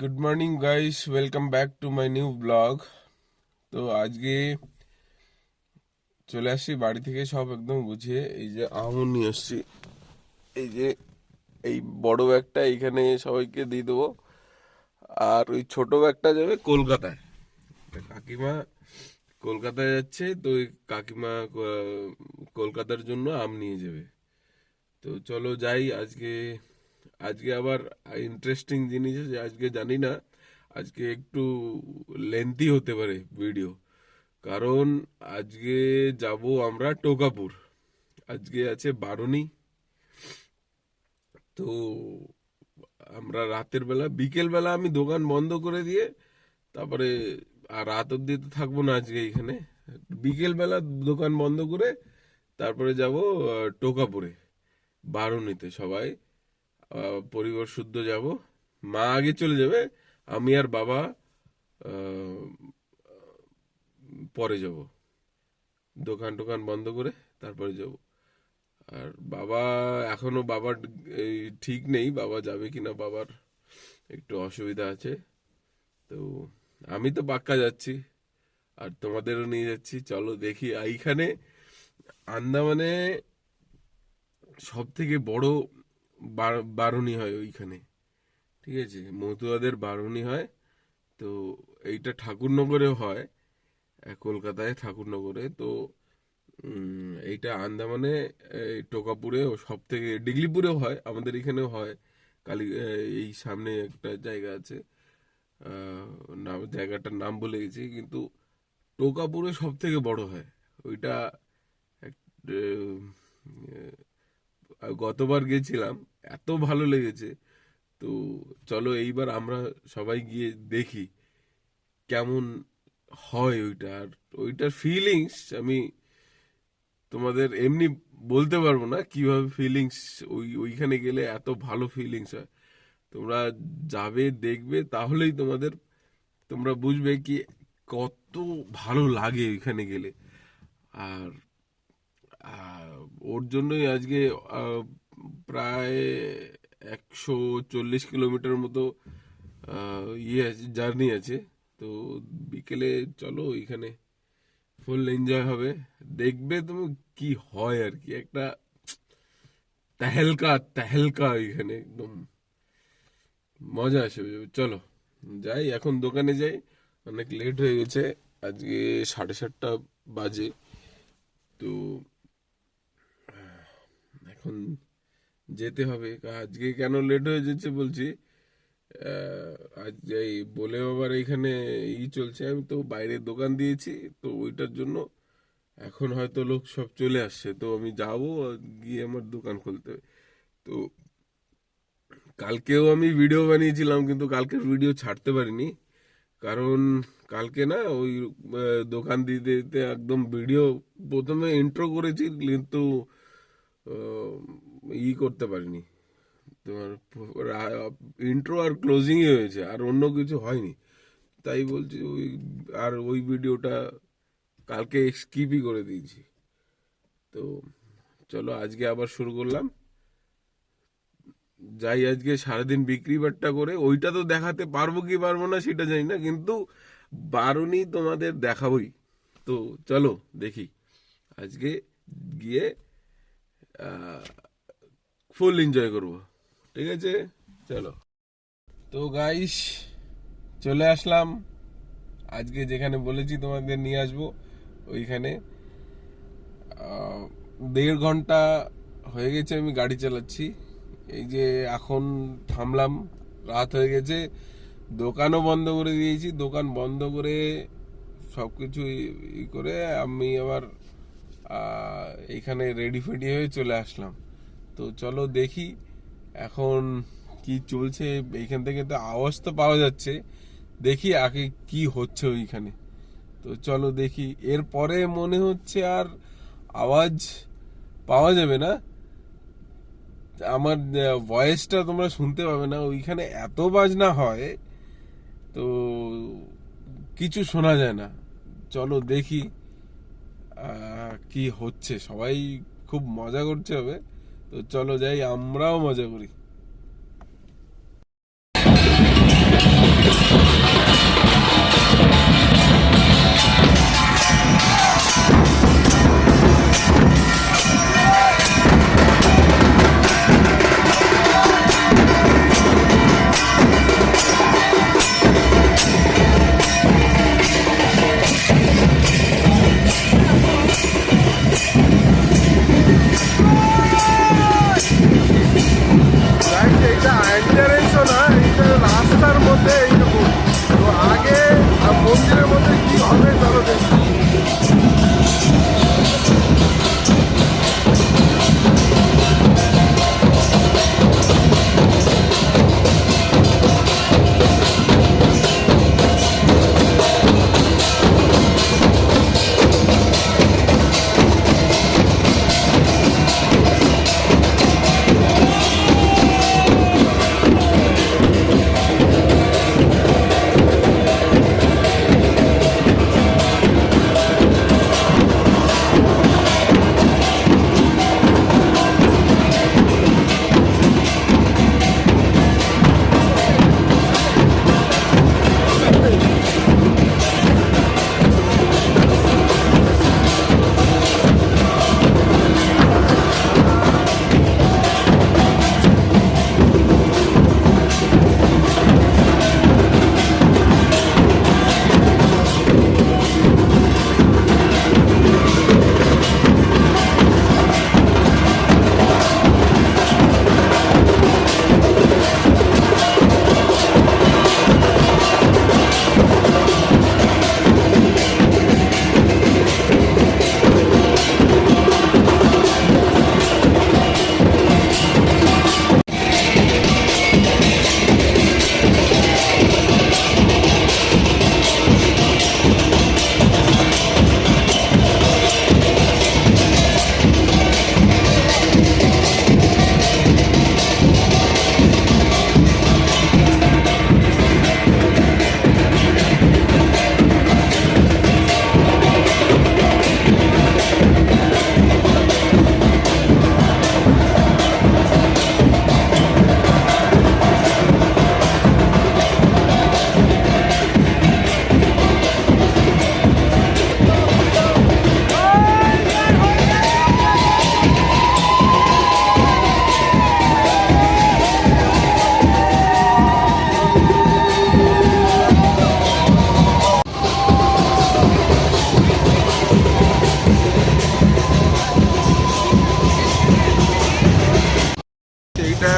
Good morning guys, welcome back to my new blog. তো আজকে চলে আসছি বাড়ি থেকে সব একদম গুছিয়ে। এই যে আমও নিয়ে আসছি, এই যে এই বড় ব্যাগটা এইখানে সবাইকে দিয়ে দেবো, আর ওই ছোট ব্যাগটা যাবে কলকাতায়। কাকিমা কলকাতায় যাচ্ছে, তো ওই কাকিমা কলকাতার জন্য আম নিয়ে যাবে। তো চলো যাই। আজকে আজকে আবার ইন্টারেস্টিং জিনিস আছে আজকে, জানি না আজকে একটু লেন্থি হতে পারে ভিডিও, কারণ আজকে যাব আমরা টোকাপুর। আজকে আছে বারুনি। তো আমরা রাতের বেলা, বিকেল বেলা আমি দোকান বন্ধ করে দিয়ে তারপরে, আর রাত অব্দি তো থাকবো না আজকে এখানে, বিকেল বেলা দোকান বন্ধ করে তারপরে যাব টোকাপুরে, বারুনিতে সবাই পরিবার শুদ্ধ যাব। মা আগে চলে যাবে, আমি আর বাবা আহ, পরে যাব, দোকান টোকান বন্ধ করে তারপরে যাব। আর বাবা এখনো, বাবার এই ঠিক নেই বাবা যাবে কিনা, বাবার একটু অসুবিধা আছে। তো আমি তো পাক্কা যাচ্ছি, আর তোমাদেরও নিয়ে যাচ্ছি। চলো দেখি। এইখানে আন্দামানে সব থেকে বড় বারুনি হয় ওইখানে, ঠিক আছে, মতুয়াদের বারুনি হয়। তো এইটা ঠাকুরনগরে হয়, কলকাতায় ঠাকুরনগরে। তো এইটা আন্দামানে এই টোকাপুরে সব থেকে, ডিগলিপুরেও হয়, আমাদের এখানেও হয়। কালী এই সামনে একটা জায়গা আছে, নাম, জায়গাটার নাম ভুলে গেছি, কিন্তু টোকাপুরে সব থেকে বড় হয় ওইটা। গতবার গেছিলাম, এত ভালো লেগেছে। তো চলো এইবার আমরা সবাই গিয়ে দেখি কেমন হয় ওইটা। আর ওইটার ফিলিংস আমি তোমাদের এমনি বলতে পারবো না কিভাবে ফিলিংস। ওইখানে গেলে এত ভালো ফিলিংস হয়, তোমরা যাবে দেখবে, তাহলেই তোমরা বুঝবে কি কত ভালো লাগে ওইখানে গেলে। আর ওর জন্যই আজকে আহ, প্রায় 140 কিলোমিটার মতো ইয়ে আছে, জার্নি আছে। তো বিকেলে চলো ওইখানে ফুল এনজয় হবে, দেখবে তুমি কি হয় আর কি, একটা তেহেলকা তেহেলকা ওইখানে, একদম মজা আসবে। চলো যাই, এখন দোকানে যাই, অনেক লেট হয়ে গেছে, আজকে 7:30 বাজে। তো এখন যেতে হবে। আজকে কেন লেট হয়ে যাচ্ছে বলছি, আজ এই বলে আবার এইখানে চলছে, আমি তো বাইরে দোকান দিয়েছি, তো ওইটার জন্য এখন হয়তো লোক সব চলে আসছে, তো আমি যাবো গিয়ে আমার দোকান খুলতে হবে। তো কালকেও আমি ভিডিও বানিয়েছিলাম, কিন্তু কালকের ভিডিও ছাড়তে পারিনি, কারণ কালকে না ওই দোকান দিতে দিতে একদম ভিডিও, প্রথমে ইন্ট্রো করেছি কিন্তু করতে পারিনি। তোমার ইন্ট্রো আর ক্লোজিংই হয়েছে, আর অন্য কিছু হয়নি। তাই বলছি ওই ভিডিওটা কালকে স্কিপই করে দিয়েছি। তো চলো আজকে আবার শুরু করলাম। যাই, আজকে সারাদিন বিক্রি বাট্টা করে, ওইটা তো দেখাতে পারবো কি পারবো না সেটা জানি না, কিন্তু বারুনি তোমাদের দেখাবই। তো চলো দেখি আজকে গিয়ে ফুল এনজয় করবো, ঠিক আছে, চলো। তো গাইস, চলে আসলাম আজকে যেখানে বলেছি তোমাদের নিয়ে আসবো, ওইখানে 1.5 ঘন্টা হয়ে গেছে আমি গাড়ি চালাচ্ছি। এই যে এখন থামলাম, রাত হয়ে গেছে, দোকানও বন্ধ করে দিয়েছি। দোকান বন্ধ করে সব কিছু করে আমি আবার এইখানে রেডি ফেডি হয়ে চলে আসলাম। তো চলো দেখি এখন কি চলছে। এইখান থেকে তো আওয়াজ তো পাওয়া যাচ্ছে, দেখি আগে কি হচ্ছে ওইখানে। তো চলো দেখি, এরপরে মনে হচ্ছে আর আওয়াজ পাওয়া যাবে না, আমার ভয়েসটা তোমরা শুনতে পাবে না, ওইখানে এত বাজনা হয়, তো কিছু শোনা যায় না। চলো দেখি কি হচ্ছে। সবাই খুব মজা করছে হবে, তো চলো যাই, আমরাও মজা করি। এন্টারেন্সও না, এইটা রাস্তার মধ্যে এইরকম। তো আগে মন্দিরের মধ্যে কি হবে চলো দেখি। এইটা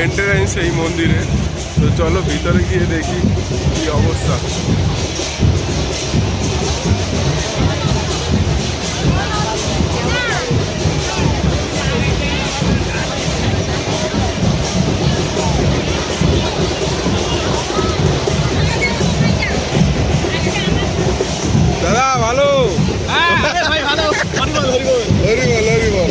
এন্ট্রান্স এই মন্দিরে। তো চলো ভিতরে গিয়ে দেখি কি অবস্থা। দাদা ভালো? ভাই ভালো, হরিবল হরিবল। হরিবল হরিবল।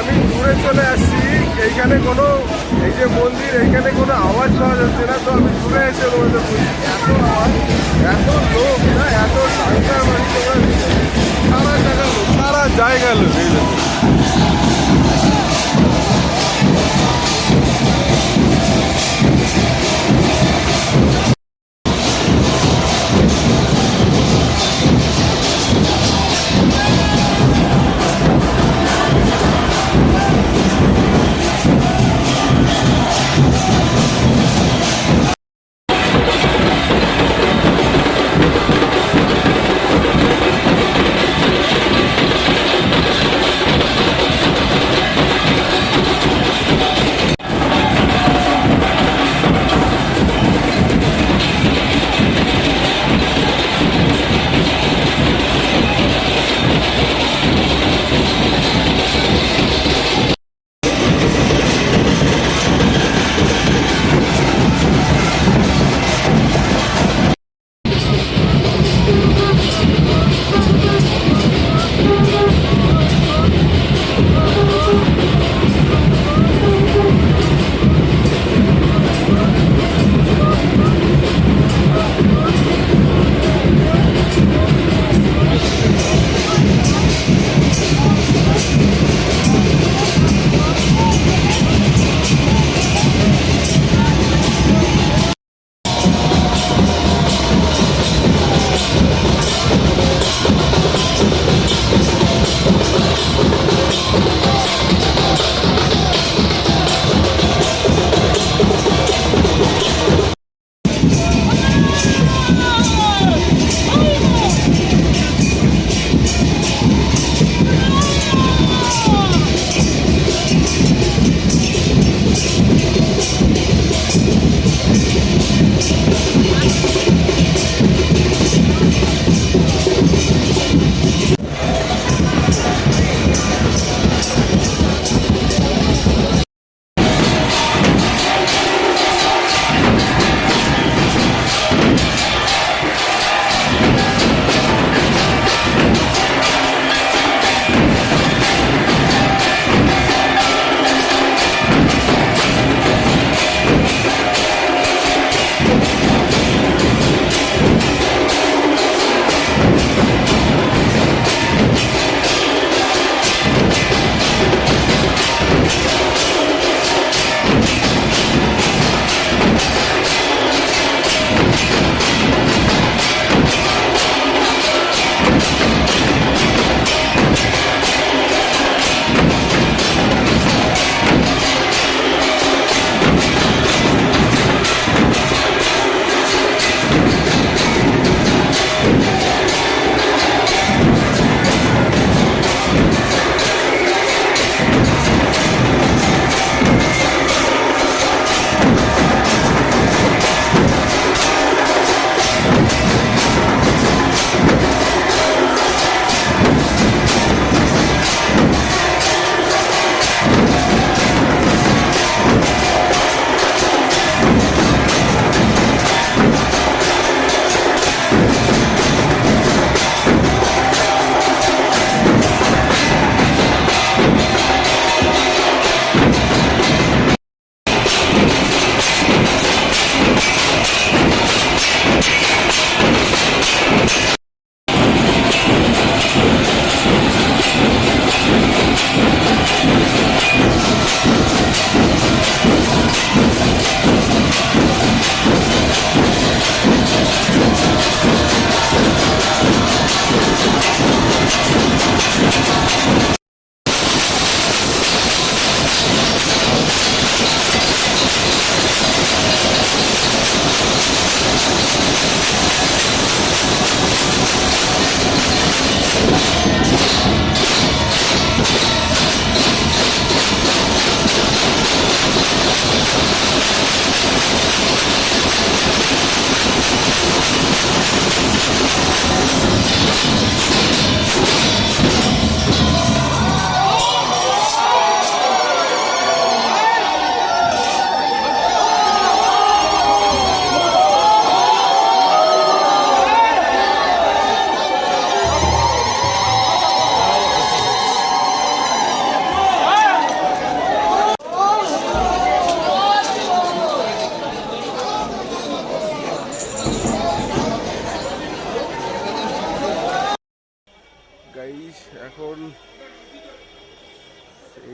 আমি দূরে চলে আসছি, এইখানে কোনো এই যে মন্দির, এইখানে কোনো আওয়াজ পাওয়া যাচ্ছে না। তো আমি দূরে এসে বলতে বলছি এত আওয়াজ, এত লোক না, এত টাকা মানে সারা জায়গা লোক এই জন্য।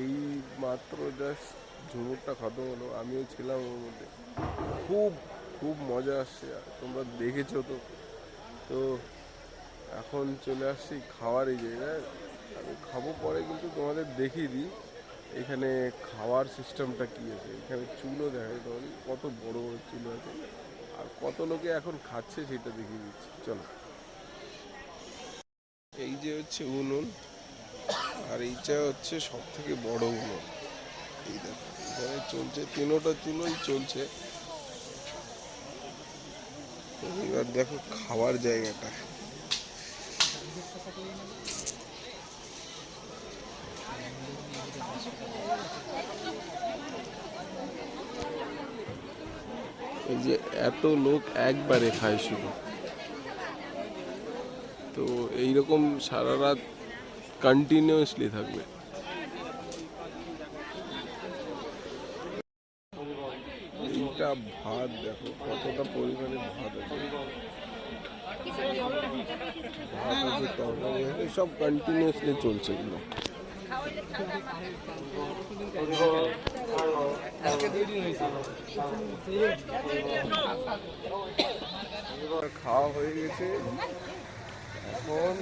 এই মাত্র জাস্ট ঝুমুরটা খতম হলো, আমিও ছিলাম ওর মধ্যে। খুব খুব মজা আসছে, আর তোমরা দেখেছো তো। তো এখন চলে আসছি খাওয়ার এই জায়গায়। আমি খাবো পরে, কিন্তু তোমাদের দেখিয়ে দিই এখানে খাওয়ার সিস্টেমটা কী আছে। এখানে চুলও দেখায় তোমাদের, কত বড় বড় চুল আছে, আর কত লোকে এখন খাচ্ছে সেটা দেখিয়ে দিচ্ছি, চলো। এই যে হচ্ছে উনুন, আর এইটা হচ্ছে সব থেকে বড় উনুন। এই দেখো এখানে চলছে, তিনোটা চুলোই চলছে। এবার দেখো খাওয়ার জায়গাটা, এই যে এত লোক একবারে খায় শুধু। তো এইরকম সারা রাত কন্টিনিউয়াসলি থাকবে। এইটা ভাত দেখো কতটা পরিমাণে ভাত আছে, ভাত আছে, তরকারি আছে, সব কন্টিনিউয়াসলি চলছে এগুলো। খাওয়া হয়ে গেছে, এখন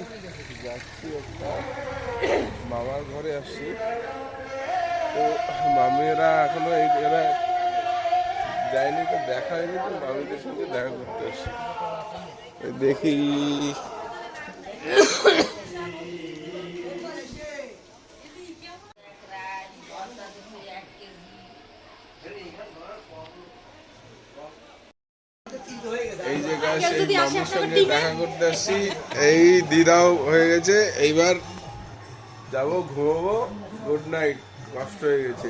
যাচ্ছি একটা মামার ঘরে আসছি। তো মামিরা এখনো এরা যায়নি, তো দেখা হয়নি, তো মামিদের সঙ্গে দেখা করতে আসছি। দেখি এই যে গাছ, এই মামুর সঙ্গে দেখা করতে আসছি। এই দিদাও হয়ে গেছে, এইবার যাবো ঘুমাবো। গুড নাইট, কষ্ট হয়ে গেছে।